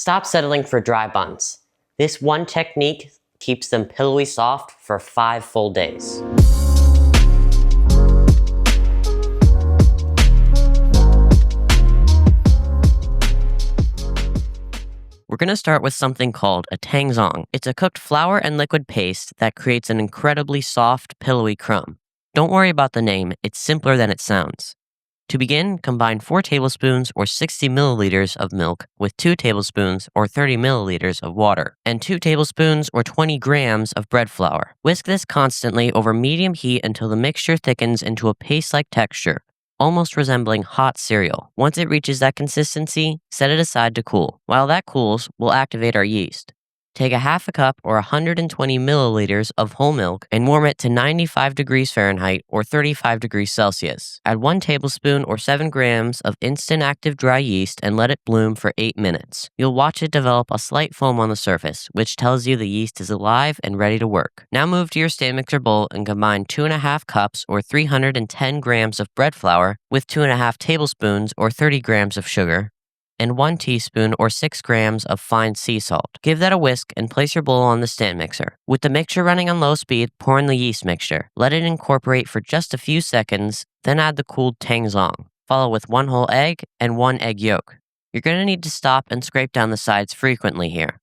Stop settling for dry buns. This one technique keeps them pillowy soft for 5 full days. We're going to start with something called a tangzhong. It's a cooked flour and liquid paste that creates an incredibly soft, pillowy crumb. Don't worry about the name, it's simpler than it sounds. To begin, combine 4 tablespoons or 60 milliliters of milk with 2 tablespoons or 30 milliliters of water, and 2 tablespoons or 20 grams of bread flour. Whisk this constantly over medium heat until the mixture thickens into a paste-like texture, almost resembling hot cereal. Once it reaches that consistency, set it aside to cool. While that cools, we'll activate our yeast. Take a half a cup or 120 milliliters of whole milk and warm it to 95 degrees Fahrenheit or 35 degrees Celsius. Add 1 tablespoon or 7 grams of instant active dry yeast and let it bloom for 8 minutes. You'll watch it develop a slight foam on the surface, which tells you the yeast is alive and ready to work. Now move to your stand mixer bowl and combine 2.5 cups or 310 grams of bread flour with 2.5 tablespoons or 30 grams of sugar, and 1 teaspoon or 6 grams of fine sea salt. Give that a whisk and place your bowl on the stand mixer. With the mixture running on low speed, pour in the yeast mixture. Let it incorporate for just a few seconds, then add the cooled tangzhong. Follow with 1 whole egg and 1 egg yolk. You're going to need to stop and scrape down the sides frequently here.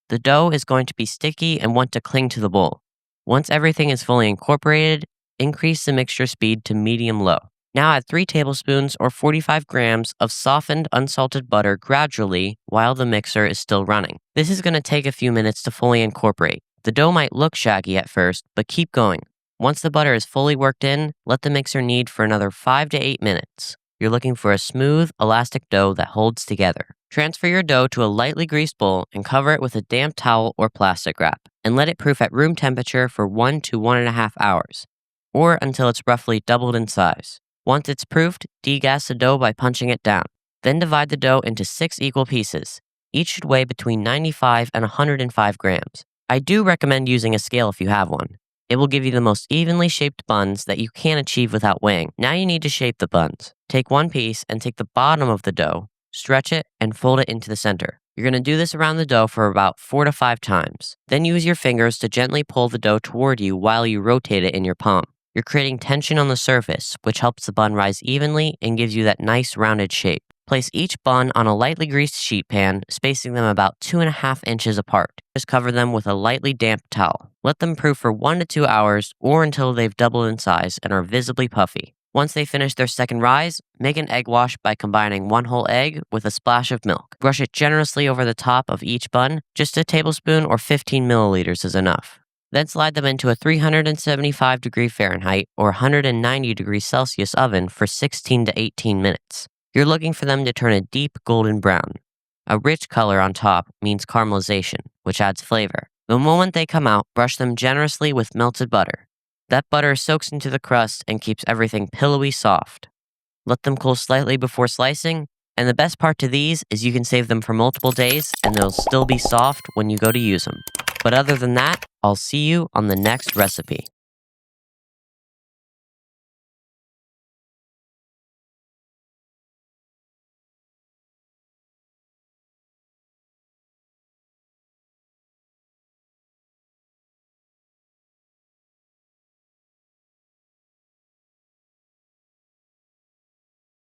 The dough is going to be sticky and want to cling to the bowl. Once everything is fully incorporated, increase the mixture speed to medium-low. Now add 3 tablespoons or 45 grams of softened unsalted butter gradually while the mixer is still running. This is going to take a few minutes to fully incorporate. The dough might look shaggy at first, but keep going. Once the butter is fully worked in, let the mixer knead for another 5 to 8 minutes. You're looking for a smooth, elastic dough that holds together. Transfer your dough to a lightly greased bowl and cover it with a damp towel or plastic wrap, and let it proof at room temperature for 1 to 1.5 hours, or until it's roughly doubled in size. Once it's proofed, degas the dough by punching it down. Then divide the dough into 6 equal pieces. Each should weigh between 95 and 105 grams. I do recommend using a scale if you have one. It will give you the most evenly shaped buns that you can achieve without weighing. Now you need to shape the buns. Take 1 piece and take the bottom of the dough, stretch it, and fold it into the center. You're going to do this around the dough for about 4 to 5 times. Then use your fingers to gently pull the dough toward you while you rotate it in your palm. You're creating tension on the surface, which helps the bun rise evenly and gives you that nice rounded shape. Place each bun on a lightly greased sheet pan, spacing them about 2.5 inches apart. Just cover them with a lightly damp towel. Let them proof for 1 to 2 hours or until they've doubled in size and are visibly puffy. Once they finish their second rise, make an egg wash by combining 1 whole egg with a splash of milk. Brush it generously over the top of each bun. Just a tablespoon or 15 milliliters is enough. Then slide them into a 375 degree Fahrenheit or 190 degrees Celsius oven for 16 to 18 minutes. You're looking for them to turn a deep golden brown. A rich color on top means caramelization, which adds flavor. The moment they come out, brush them generously with melted butter. That butter soaks into the crust and keeps everything pillowy soft. Let them cool slightly before slicing, and the best part to these is you can save them for multiple days and they'll still be soft when you go to use them. But other than that, I'll see you on the next recipe.